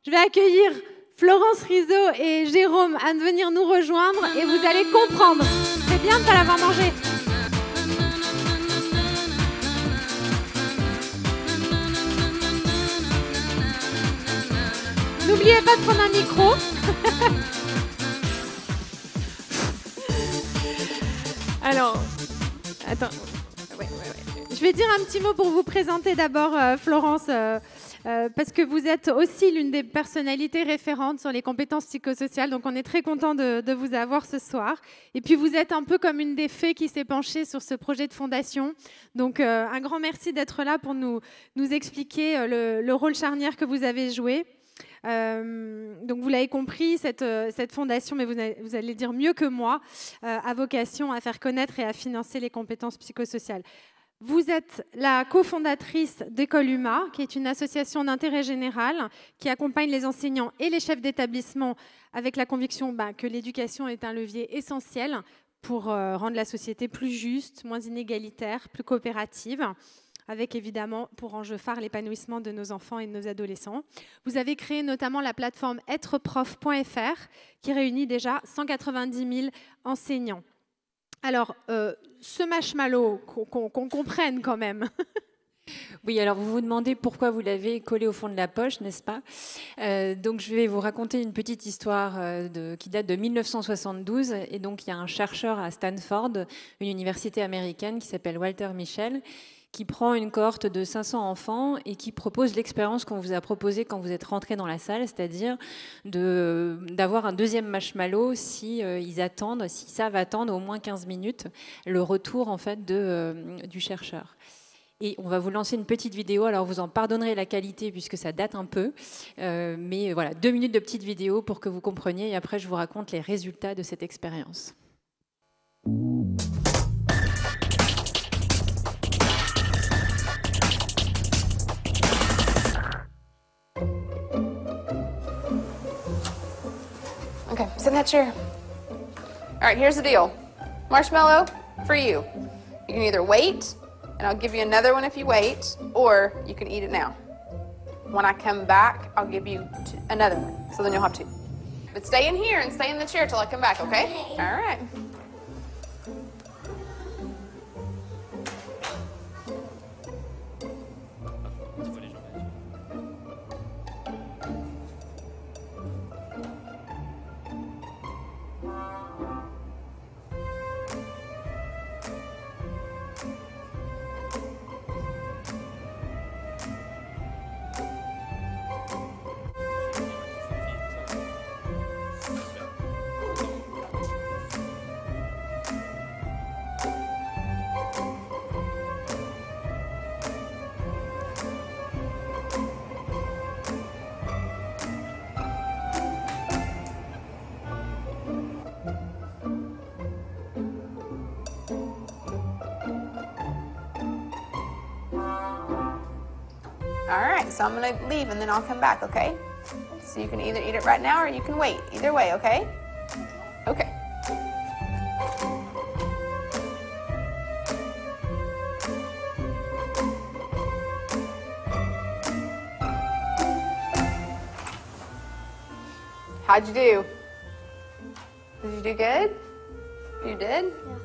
Je vais accueillir Florence Rizzo et Jérôme à venir nous rejoindre et vous allez comprendre. C'est bien de ne pas l'avoir mangé. N'oubliez pas de prendre un micro. Alors, attends. Ouais. Je vais dire un petit mot pour vous présenter d'abord, Florence, parce que vous êtes aussi l'une des personnalités référentes sur les compétences psychosociales. Donc, on est très content de vous avoir ce soir. Et puis, vous êtes un peu comme une des fées qui s'est penchée sur ce projet de fondation. Donc, un grand merci d'être là pour nous expliquer le rôle charnière que vous avez joué. Donc vous l'avez compris, cette fondation, mais vous allez dire mieux que moi, a vocation à faire connaître et à financer les compétences psychosociales. Vous êtes la cofondatrice d'École UMA, qui est une association d'intérêt général qui accompagne les enseignants et les chefs d'établissement avec la conviction que l'éducation est un levier essentiel pour rendre la société plus juste, moins inégalitaire, plus coopérative, avec évidemment pour enjeu phare l'épanouissement de nos enfants et de nos adolescents. Vous avez créé notamment la plateforme êtreprof.fr qui réunit déjà 190 000 enseignants. Alors, ce marshmallow, qu'on comprenne quand même. Oui, alors vous vous demandez pourquoi vous l'avez collé au fond de la poche, n'est-ce pas? Donc je vais vous raconter une petite histoire qui date de 1972. Et donc il y a un chercheur à Stanford, une université américaine qui s'appelle Walter Mischel, qui prend une cohorte de 500 enfants et qui propose l'expérience qu'on vous a proposée quand vous êtes rentrés dans la salle, c'est-à-dire d'avoir un deuxième marshmallow si ils savent attendre au moins 15 minutes le retour en fait du chercheur. Et on va vous lancer une petite vidéo, alors vous en pardonnerez la qualité puisque ça date un peu, mais voilà, 2 minutes de petite vidéo pour que vous compreniez et après je vous raconte les résultats de cette expérience. Okay, sit in that chair. All right, here's the deal. Marshmallow for you. You can either wait, and I'll give you another one if you wait, or you can eat it now. When I come back, I'll give you another one, so then you'll have two. But stay in here and stay in the chair till I come back, okay? All right. All right, so I'm gonna leave and then I'll come back, okay? So you can either eat it right now or you can wait. Either way, okay? Okay. How'd you do? Did you do good? You did? Yeah.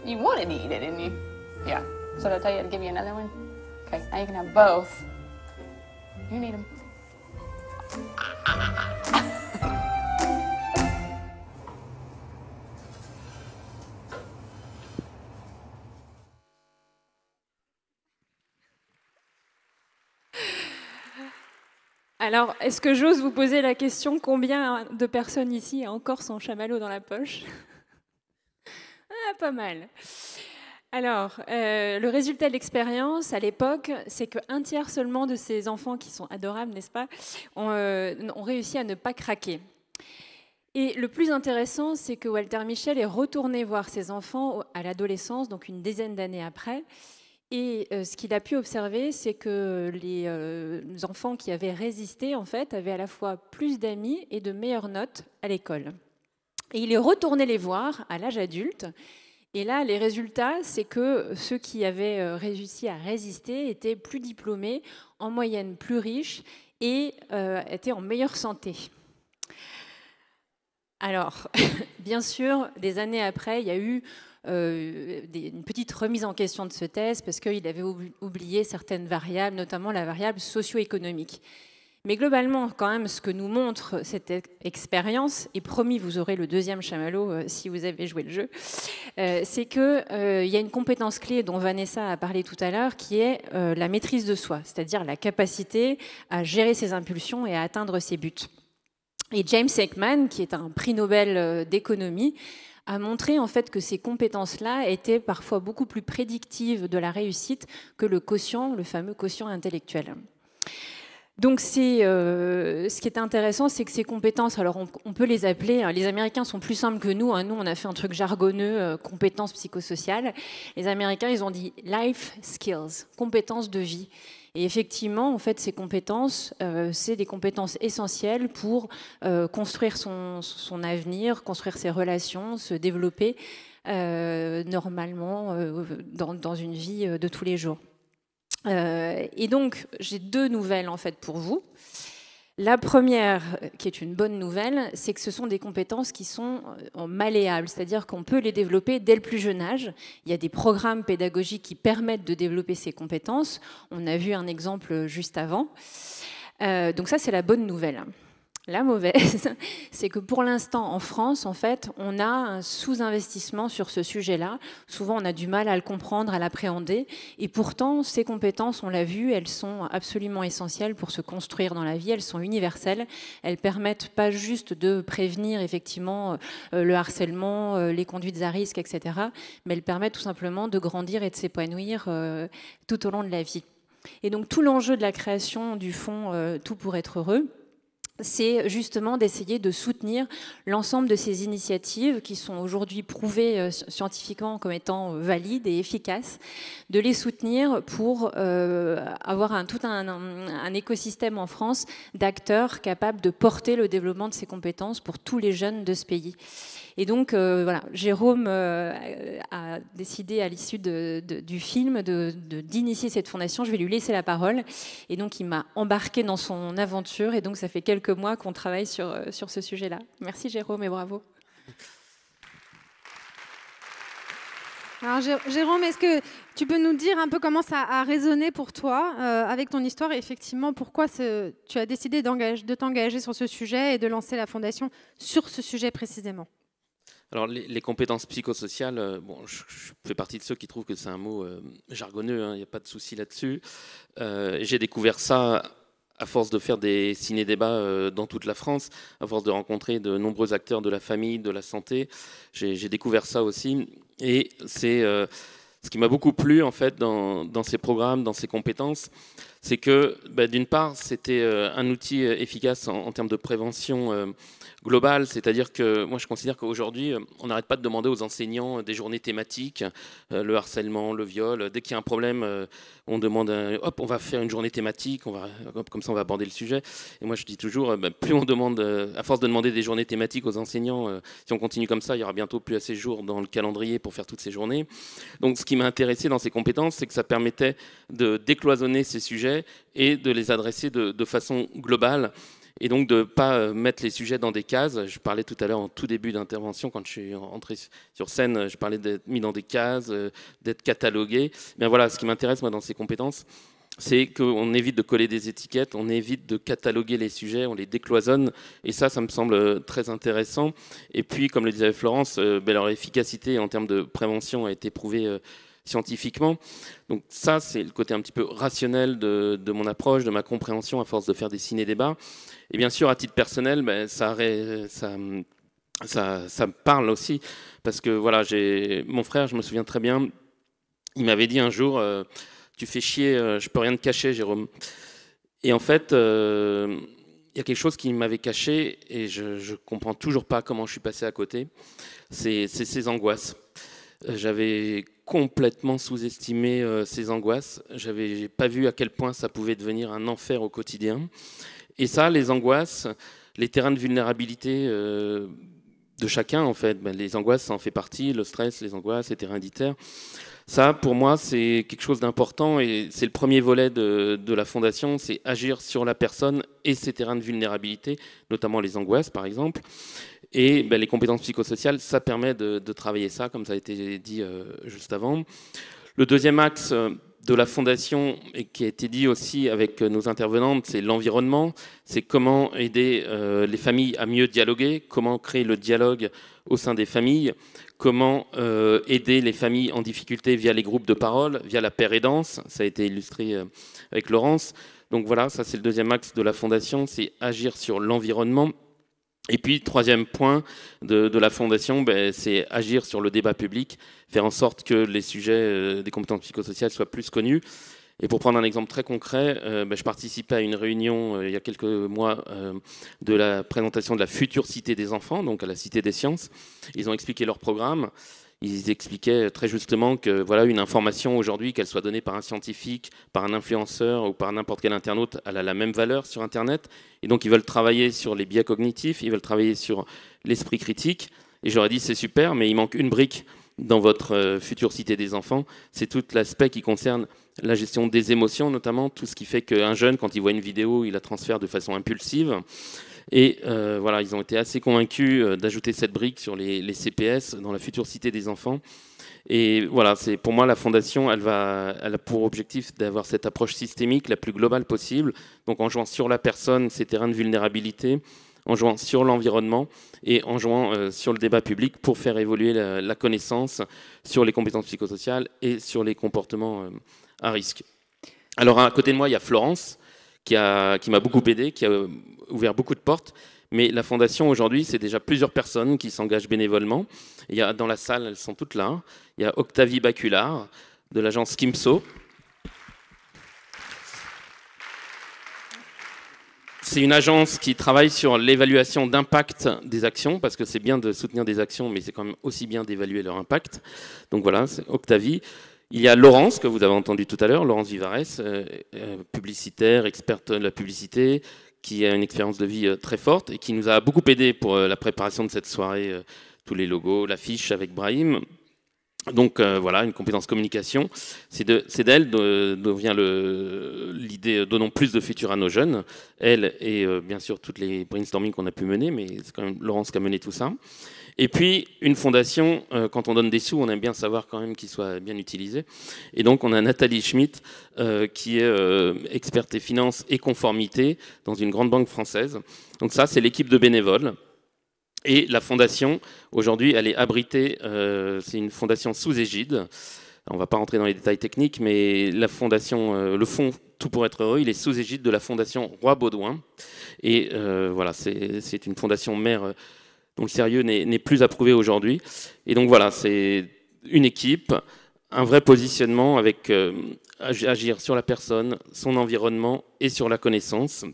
You wanted to eat it, didn't you? Yeah. So did I tell you to give you another one? Okay, now you can have both. You need them. Alors, est-ce que j'ose vous poser la question, combien de personnes ici a encore son chamallow dans la poche? Ah, pas mal. Alors, le résultat de l'expérience, à l'époque, c'est qu'un tiers seulement de ces enfants, qui sont adorables, n'est-ce pas, ont réussi à ne pas craquer. Et le plus intéressant, c'est que Walter Mischel est retourné voir ses enfants à l'adolescence, donc une dizaine d'années après. Et ce qu'il a pu observer, c'est que les enfants qui avaient résisté, en fait, avaient à la fois plus d'amis et de meilleures notes à l'école. Et il est retourné les voir à l'âge adulte. Et là, les résultats, c'est que ceux qui avaient réussi à résister étaient plus diplômés, en moyenne plus riches et étaient en meilleure santé. Alors, bien sûr, des années après, il y a eu une petite remise en question de ce test parce qu'il avait oublié certaines variables, notamment la variable socio-économique. Mais globalement, quand même, ce que nous montre cette expérience, et promis, vous aurez le deuxième chamallow si vous avez joué le jeu, c'est qu'il y a une compétence clé dont Vanessa a parlé tout à l'heure, qui est la maîtrise de soi, c'est-à-dire la capacité à gérer ses impulsions et à atteindre ses buts. Et James Heckman, qui est un prix Nobel d'économie, a montré en fait que ces compétences-là étaient parfois beaucoup plus prédictives de la réussite que le quotient, le fameux quotient intellectuel. Donc ce qui est intéressant, c'est que ces compétences, alors on peut les appeler, les Américains sont plus simples que nous, nous on a fait un truc jargonneux, compétences psychosociales. Les Américains, ils ont dit life skills, compétences de vie. Et effectivement, en fait, ces compétences, c'est des compétences essentielles pour construire son avenir, construire ses relations, se développer normalement dans une vie de tous les jours. Et donc, j'ai deux nouvelles en fait pour vous. La première, qui est une bonne nouvelle, c'est que ce sont des compétences qui sont malléables, c'est-à-dire qu'on peut les développer dès le plus jeune âge. Il y a des programmes pédagogiques qui permettent de développer ces compétences. On a vu un exemple juste avant. Donc ça, c'est la bonne nouvelle. La mauvaise, c'est que pour l'instant, en France, en fait, on a un sous-investissement sur ce sujet-là. Souvent, on a du mal à le comprendre, à l'appréhender. Et pourtant, ces compétences, on l'a vu, elles sont absolument essentielles pour se construire dans la vie. Elles sont universelles. Elles permettent pas juste de prévenir, effectivement, le harcèlement, les conduites à risque, etc. Mais elles permettent tout simplement de grandir et de s'épanouir tout au long de la vie. Et donc, tout l'enjeu de la création du fonds Tout pour être heureux, c'est justement d'essayer de soutenir l'ensemble de ces initiatives qui sont aujourd'hui prouvées scientifiquement comme étant valides et efficaces, de les soutenir pour avoir tout un écosystème en France d'acteurs capables de porter le développement de ces compétences pour tous les jeunes de ce pays. Et donc, voilà, Jérôme a décidé à l'issue du film d'initier cette fondation. Je vais lui laisser la parole. Et donc, il m'a embarqué dans son aventure. Et donc, ça fait quelques mois qu'on travaille sur ce sujet-là. Merci Jérôme et bravo. Alors Jérôme, est-ce que tu peux nous dire un peu comment ça a résonné pour toi avec ton histoire et effectivement pourquoi tu as décidé de t'engager sur ce sujet et de lancer la fondation sur ce sujet précisément? Alors, les compétences psychosociales, bon, je fais partie de ceux qui trouvent que c'est un mot jargonneux, il n'y a pas de souci là-dessus. J'ai découvert ça à force de faire des ciné-débats dans toute la France, à force de rencontrer de nombreux acteurs de la famille, de la santé. J'ai découvert ça aussi. Et c'est ce qui m'a beaucoup plu, en fait, dans ces programmes, dans ces compétences, c'est que, d'une part, c'était un outil efficace en termes de prévention globale, c'est-à-dire que moi je considère qu'aujourd'hui on n'arrête pas de demander aux enseignants des journées thématiques, le harcèlement, le viol, dès qu'il y a un problème on demande hop on va faire une journée thématique, comme ça on va aborder le sujet. Et moi je dis toujours plus on demande, à force de demander des journées thématiques aux enseignants, si on continue comme ça il y aura bientôt plus assez de jours dans le calendrier pour faire toutes ces journées. Donc ce qui m'a intéressé dans ces compétences, c'est que ça permettait de décloisonner ces sujets et de les adresser de façon globale. Et donc de ne pas mettre les sujets dans des cases. Je parlais tout à l'heure en tout début d'intervention, quand je suis rentré sur scène, je parlais d'être mis dans des cases, d'être catalogué. Bien voilà, ce qui m'intéresse moi dans ces compétences, c'est qu'on évite de coller des étiquettes, on évite de cataloguer les sujets, on les décloisonne. Et ça me semble très intéressant. Et puis, comme le disait Florence, leur efficacité en termes de prévention a été prouvée scientifiquement. Donc ça, c'est le côté un petit peu rationnel de mon approche, de ma compréhension à force de faire des ciné-débats. Et bien sûr, à titre personnel, ça me parle aussi, parce que voilà, mon frère, je me souviens très bien, il m'avait dit un jour, tu fais chier, je peux rien te cacher, Jérôme. Et en fait, il y a quelque chose qui m'avait caché, et je comprends toujours pas comment je suis passé à côté, c'est ces angoisses. J'avais complètement sous-estimé ces angoisses. J'avais pas vu à quel point ça pouvait devenir un enfer au quotidien. Et ça, les angoisses, les terrains de vulnérabilité de chacun, en fait, les angoisses, ça en fait partie, le stress, les angoisses, c'est héréditaire. Ça, pour moi, c'est quelque chose d'important et c'est le premier volet de la fondation, c'est agir sur la personne et ses terrains de vulnérabilité, notamment les angoisses, par exemple. Et les compétences psychosociales, ça permet de travailler ça, comme ça a été dit juste avant. Le deuxième axe de la fondation, et qui a été dit aussi avec nos intervenantes, c'est l'environnement. C'est comment aider les familles à mieux dialoguer, comment créer le dialogue au sein des familles, comment aider les familles en difficulté via les groupes de parole, via la paire aidance. Ça a été illustré avec Laurence. Donc voilà, ça c'est le deuxième axe de la fondation, c'est agir sur l'environnement. Et puis, troisième point de la Fondation, c'est agir sur le débat public, faire en sorte que les sujets des compétences psychosociales soient plus connus. Et pour prendre un exemple très concret, je participais à une réunion il y a quelques mois de la présentation de la future Cité des enfants, donc à la Cité des sciences. Ils ont expliqué leur programme. Ils expliquaient très justement que voilà, une information aujourd'hui, qu'elle soit donnée par un scientifique, par un influenceur ou par n'importe quel internaute, elle a la même valeur sur Internet. Et donc ils veulent travailler sur les biais cognitifs, ils veulent travailler sur l'esprit critique. Et j'aurais dit c'est super, mais il manque une brique dans votre future Cité des enfants. C'est tout l'aspect qui concerne la gestion des émotions, notamment tout ce qui fait qu'un jeune, quand il voit une vidéo, il la transfère de façon impulsive. Et voilà, ils ont été assez convaincus d'ajouter cette brique sur les CPS dans la future Cité des enfants. Et voilà, c'est pour moi la Fondation, elle a pour objectif d'avoir cette approche systémique la plus globale possible, donc en jouant sur la personne, ses terrains de vulnérabilité, en jouant sur l'environnement et en jouant sur le débat public pour faire évoluer la connaissance sur les compétences psychosociales et sur les comportements à risque. Alors à côté de moi, il y a Florence, qui m'a beaucoup aidé, qui a ouvert beaucoup de portes. Mais la Fondation, aujourd'hui, c'est déjà plusieurs personnes qui s'engagent bénévolement. Il y a dans la salle, elles sont toutes là. Il y a Octavie Baculard, de l'agence Kimso. C'est une agence qui travaille sur l'évaluation d'impact des actions, parce que c'est bien de soutenir des actions, mais c'est quand même aussi bien d'évaluer leur impact. Donc voilà, c'est Octavie. Il y a Laurence, que vous avez entendu tout à l'heure, Laurence Vivarès, publicitaire, experte de la publicité, qui a une expérience de vie très forte et qui nous a beaucoup aidé pour la préparation de cette soirée, tous les logos, l'affiche avec Brahim. Donc voilà, une compétence communication. C'est d'elle dont vient l'idée donnons plus de futur à nos jeunes. Elle et bien sûr toutes les brainstorming qu'on a pu mener, mais c'est quand même Laurence qui a mené tout ça. Et puis, une fondation, quand on donne des sous, on aime bien savoir quand même qu'ils soient bien utilisés. Et donc, on a Nathalie Schmitt, qui est experte des finances et conformité dans une grande banque française. Donc ça, c'est l'équipe de bénévoles. Et la fondation, aujourd'hui, elle est abritée, c'est une fondation sous égide. On ne va pas rentrer dans les détails techniques, mais la fondation, le fonds Tout pour être heureux, il est sous égide de la fondation Roi Baudouin. Et voilà, c'est une fondation mère dont le sérieux n'est plus approuvé aujourd'hui. Et donc voilà, c'est une équipe, un vrai positionnement avec agir sur la personne, son environnement et sur la connaissance.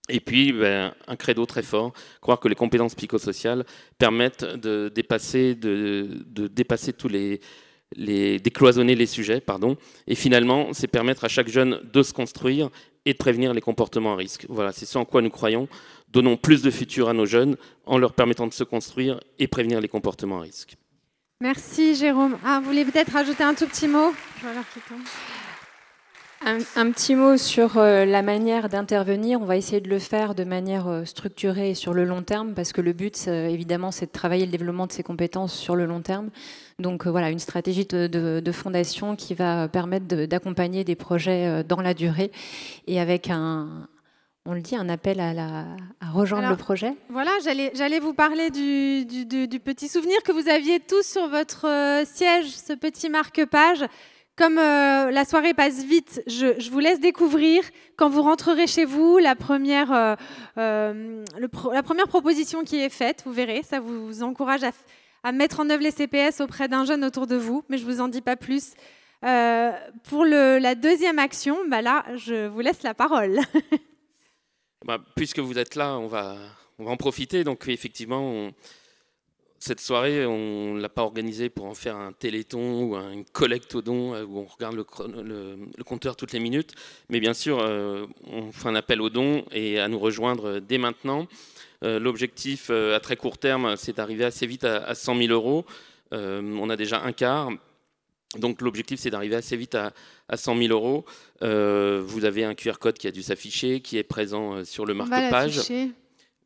Et puis un credo très fort, croire que les compétences psychosociales permettent de dépasser tous décloisonner les sujets, pardon. Et finalement, c'est permettre à chaque jeune de se construire et de prévenir les comportements à risque. Voilà, c'est ce en quoi nous croyons. Donnons plus de futur à nos jeunes en leur permettant de se construire et prévenir les comportements à risque. Merci Jérôme. Ah, vous voulez peut-être rajouter un tout petit mot? Un petit mot sur la manière d'intervenir. On va essayer de le faire de manière structurée et sur le long terme, parce que le but, évidemment, c'est de travailler le développement de ces compétences sur le long terme. Donc voilà, une stratégie de fondation qui va permettre d'accompagner des projets dans la durée et avec on le dit, un appel à rejoindre le projet. Voilà, j'allais vous parler du petit souvenir que vous aviez tous sur votre siège, ce petit marque-page. Comme la soirée passe vite, je vous laisse découvrir, quand vous rentrerez chez vous, la première proposition qui est faite. Vous verrez, ça vous encourage à mettre en œuvre les CPS auprès d'un jeune autour de vous, mais je ne vous en dis pas plus. Pour la deuxième action, là, je vous laisse la parole. Puisque vous êtes là, on va en profiter. Donc effectivement, cette soirée, on ne l'a pas organisée pour en faire un téléthon ou une collecte aux dons où on regarde le compteur toutes les minutes. Mais bien sûr, on fait un appel aux dons et à nous rejoindre dès maintenant. L'objectif à très court terme, c'est d'arriver assez vite à 100 000 €. On a déjà un quart. Donc l'objectif, c'est d'arriver assez vite à 100 000 euros. Vous avez un QR code qui a dû s'afficher, qui est présent sur le marque-page.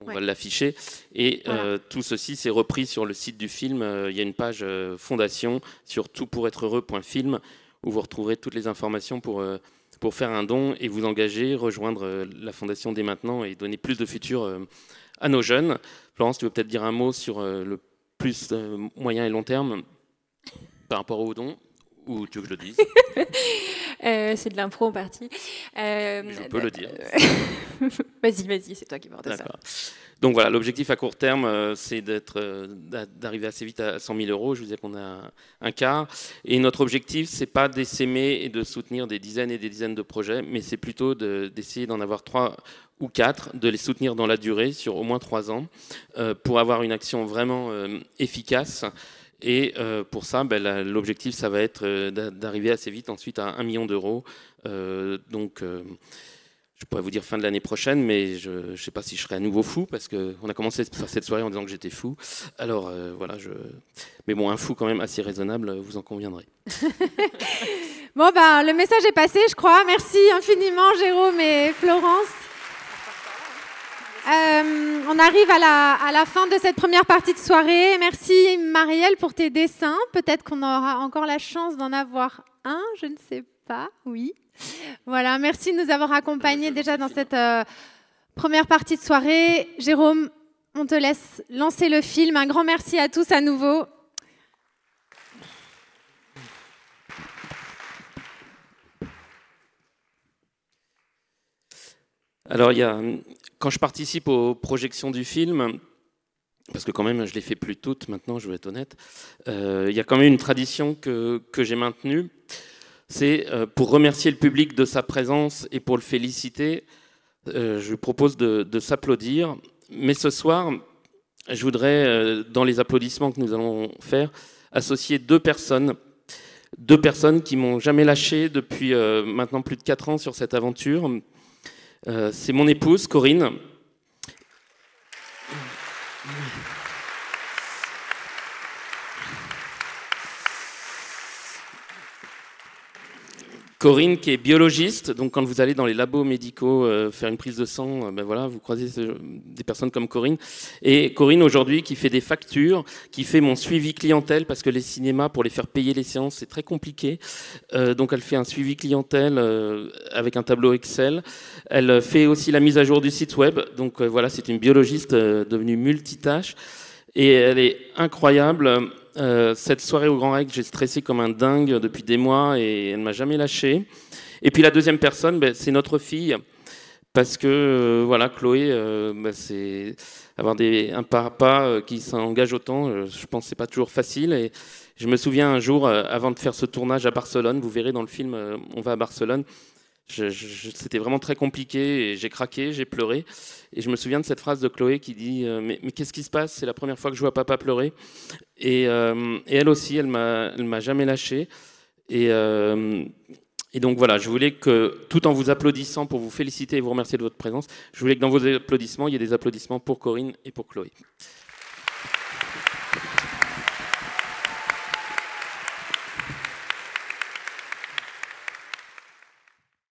On va l'afficher. Et voilà. Tout ceci, c'est repris sur le site du film. Il y a une page fondation sur toutpourêtre-heureux.film où vous retrouverez toutes les informations pour faire un don et vous engager, rejoindre la fondation dès maintenant et donner plus de futur à nos jeunes. Florence, tu veux peut-être dire un mot sur le plus moyen et long terme par rapport aux dons? Ou tu veux que je le dise? C'est de l'impro en partie. Je peux le dire. Vas-y, c'est toi qui portes ça. Donc voilà, l'objectif à court terme, c'est d'arriver assez vite à 100 000 euros. Je vous disais qu'on a un quart. Et notre objectif, c'est pas d'essaimer et de soutenir des dizaines et des dizaines de projets, mais c'est plutôt d'essayer d'en avoir 3 ou 4, de les soutenir dans la durée, sur au moins 3 ans, pour avoir une action vraiment efficace. Et pour ça, l'objectif, ça va être d'arriver assez vite ensuite à 1 million d'euros. Donc, je pourrais vous dire fin de l'année prochaine, mais je ne sais pas si je serai à nouveau fou, parce qu'on a commencé cette soirée en disant que j'étais fou. Alors, voilà, mais bon, un fou quand même assez raisonnable, vous en conviendrez. Bon, le message est passé, je crois. Merci infiniment, Jérôme et Florence. On arrive à la fin de cette première partie de soirée. Merci Marielle pour tes dessins. Peut-être qu'on aura encore la chance d'en avoir un, je ne sais pas. Oui. Voilà, merci de nous avoir accompagnés déjà dans cette première partie de soirée. Jérôme, on te laisse lancer le film. Un grand merci à tous à nouveau. Alors, quand je participe aux projections du film, parce que quand même je les fais plus toutes maintenant, je vais être honnête, il y a quand même une tradition que j'ai maintenue, c'est pour remercier le public de sa présence et pour le féliciter, je vous propose de s'applaudir. Mais ce soir, je voudrais, dans les applaudissements que nous allons faire, associer 2 personnes qui m'ont jamais lâché depuis maintenant plus de 4 ans sur cette aventure. C'est mon épouse, Corinne. Corinne qui est biologiste, donc quand vous allez dans les labos médicaux faire une prise de sang, voilà, vous croisez des personnes comme Corinne. Et Corinne aujourd'hui qui fait des factures, qui fait mon suivi clientèle, parce que les cinémas, pour les faire payer les séances, c'est très compliqué. Donc elle fait un suivi clientèle avec un tableau Excel. Elle fait aussi la mise à jour du site web. Donc voilà, c'est une biologiste devenue multitâche. Et elle est incroyable. Cette soirée au Grand Rex, j'ai stressé comme un dingue depuis des mois et elle ne m'a jamais lâché. Et puis la deuxième personne, c'est notre fille, parce que voilà, Chloé, c'est avoir un papa qui s'engage autant, je pense que c'est pas toujours facile. Et je me souviens un jour, avant de faire ce tournage à Barcelone, vous verrez dans le film, on va à Barcelone, c'était vraiment très compliqué et j'ai craqué, j'ai pleuré. Et je me souviens de cette phrase de Chloé qui dit mais qu'est-ce qui se passe? C'est la première fois que je vois papa pleurer. Et elle aussi, elle m'a jamais lâché. Et donc voilà, je voulais que, tout en vous applaudissant pour vous féliciter et vous remercier de votre présence, je voulais que dans vos applaudissements, il y ait des applaudissements pour Corinne et pour Chloé.